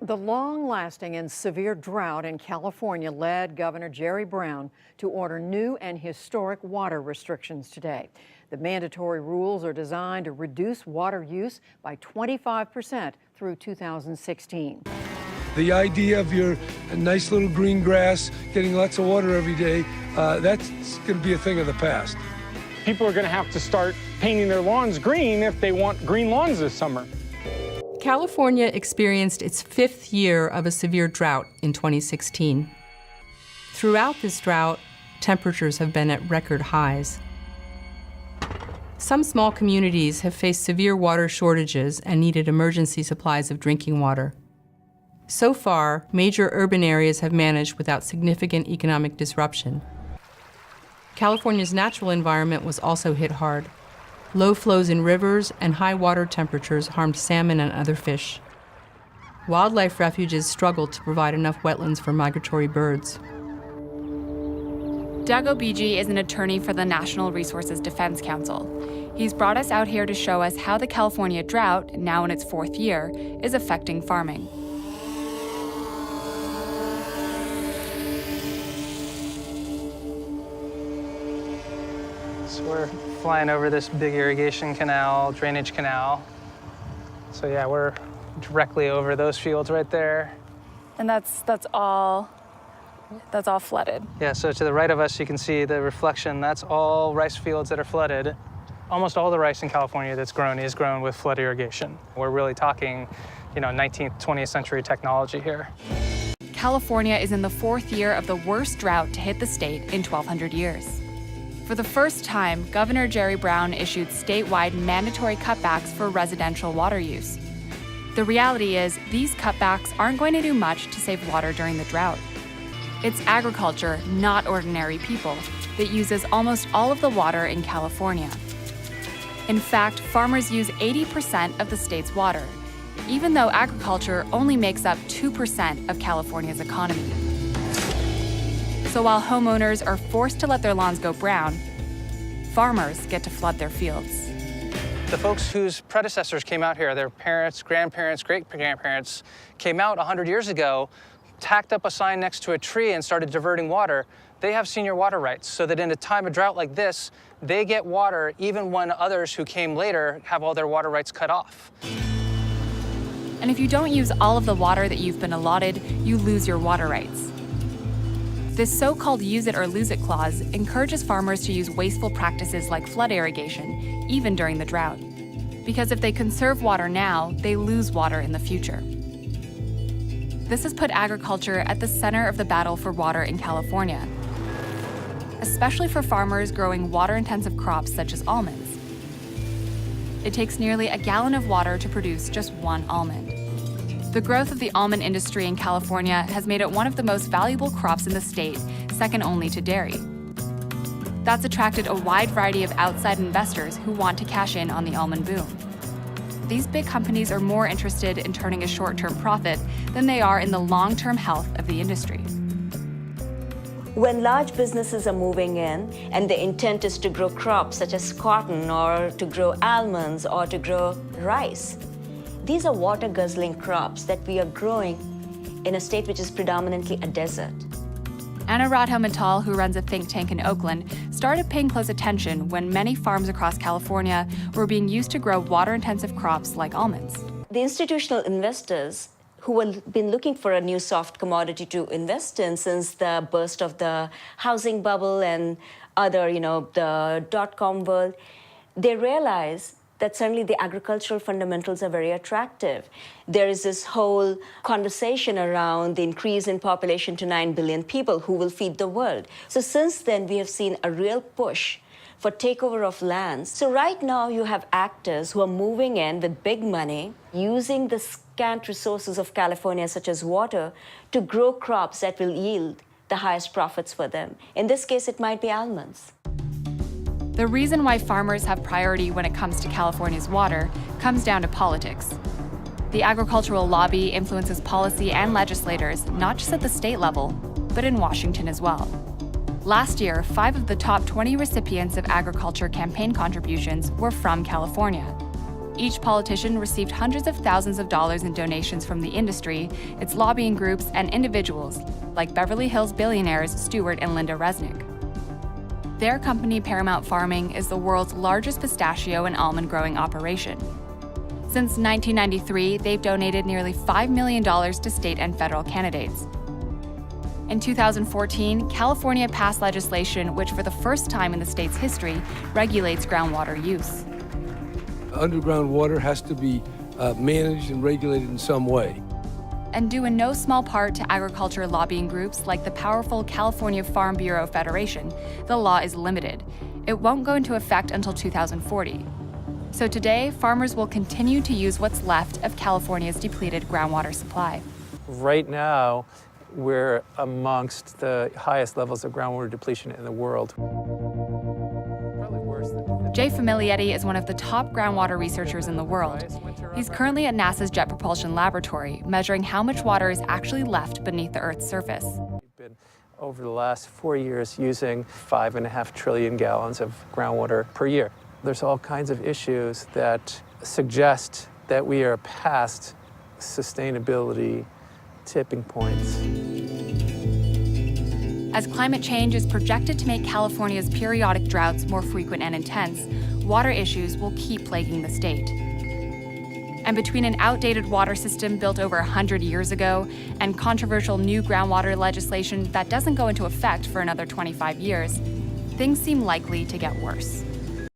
The long-lasting and severe drought in California led Governor Jerry Brown to order new and historic water restrictions today. The mandatory rules are designed to reduce water use by 25% through 2016. The idea of your nice little green grass getting lots of water every day, that's going to be a thing of the past. People are going to have to start painting their lawns green if they want green lawns this summer. California experienced its 5th year of a severe drought in 2016. Throughout this drought, temperatures have been at record highs. Some small communities have faced severe water shortages and needed emergency supplies of drinking water. So far, major urban areas have managed without significant economic disruption. California's natural environment was also hit hard. Low flows in rivers and high water temperatures harmed salmon and other fish. Wildlife refuges struggled to provide enough wetlands for migratory birds. Doug Obigi is an attorney for the National Resources Defense Council. He's brought us out here to show us how the California drought, now in its 4th year, is affecting farming. So we're flying over this big irrigation canal, drainage canal. So yeah, we're directly over those fields right there. And that's all flooded. Yeah, so to the right of us, you can see the reflection. That's all rice fields that are flooded. Almost all the rice in California that's grown is grown with flood irrigation. We're really talking, 19th, 20th century technology here. California is in the 4th year of the worst drought to hit the state in 1,200 years. For the first time, Governor Jerry Brown issued statewide mandatory cutbacks for residential water use. The reality is, these cutbacks aren't going to do much to save water during the drought. It's agriculture, not ordinary people, that uses almost all of the water in California. In fact, farmers use 80% of the state's water, even though agriculture only makes up 2% of California's economy. So while homeowners are forced to let their lawns go brown, farmers get to flood their fields. The folks whose predecessors came out here, their parents, grandparents, great-grandparents, came out 100 years ago, tacked up a sign next to a tree and started diverting water. They have senior water rights, so that in a time of drought like this, they get water even when others who came later have all their water rights cut off. And if you don't use all of the water that you've been allotted, you lose your water rights. This so-called use it or lose it clause encourages farmers to use wasteful practices like flood irrigation, even during the drought. Because if they conserve water now, they lose water in the future. This has put agriculture at the center of the battle for water in California, especially for farmers growing water-intensive crops such as almonds. It takes nearly a gallon of water to produce just 1 almond. The growth of the almond industry in California has made it one of the most valuable crops in the state, second only to dairy. That's attracted a wide variety of outside investors who want to cash in on the almond boom. These big companies are more interested in turning a short-term profit than they are in the long-term health of the industry. When large businesses are moving in and the intent is to grow crops such as cotton or to grow almonds or to grow rice, these are water-guzzling crops that we are growing in a state which is predominantly a desert. Anna Radha-Mittal, who runs a think tank in Oakland, started paying close attention when many farms across California were being used to grow water-intensive crops like almonds. The institutional investors who have been looking for a new soft commodity to invest in since the burst of the housing bubble and other, the dot-com world, they realize that suddenly the agricultural fundamentals are very attractive. There is this whole conversation around the increase in population to 9 billion people who will feed the world. So since then, we have seen a real push for takeover of lands. So right now, you have actors who are moving in with big money, using the scant resources of California, such as water, to grow crops that will yield the highest profits for them. In this case, it might be almonds. The reason why farmers have priority when it comes to California's water comes down to politics. The agricultural lobby influences policy and legislators, not just at the state level, but in Washington as well. Last year, 5 of the top 20 recipients of agriculture campaign contributions were from California. Each politician received hundreds of thousands of dollars in donations from the industry, its lobbying groups, and individuals, like Beverly Hills billionaires Stuart and Linda Resnick. Their company, Paramount Farming, is the world's largest pistachio and almond growing operation. Since 1993, they've donated nearly $5 million to state and federal candidates. In 2014, California passed legislation which, for the first time in the state's history, regulates groundwater use. Underground water has to be managed and regulated in some way. And due in no small part to agriculture lobbying groups like the powerful California Farm Bureau Federation, the law is limited. It won't go into effect until 2040. So today, farmers will continue to use what's left of California's depleted groundwater supply. Right now, we're amongst the highest levels of groundwater depletion in the world. Jay Familietti is one of the top groundwater researchers in the world. He's currently at NASA's Jet Propulsion Laboratory, measuring how much water is actually left beneath the Earth's surface. We've been, over the last 4 years, using 5.5 trillion gallons of groundwater per year. There's all kinds of issues that suggest that we are past sustainability tipping points. As climate change is projected to make California's periodic droughts more frequent and intense, water issues will keep plaguing the state. And between an outdated water system built over 100 years ago and controversial new groundwater legislation that doesn't go into effect for another 25 years, things seem likely to get worse.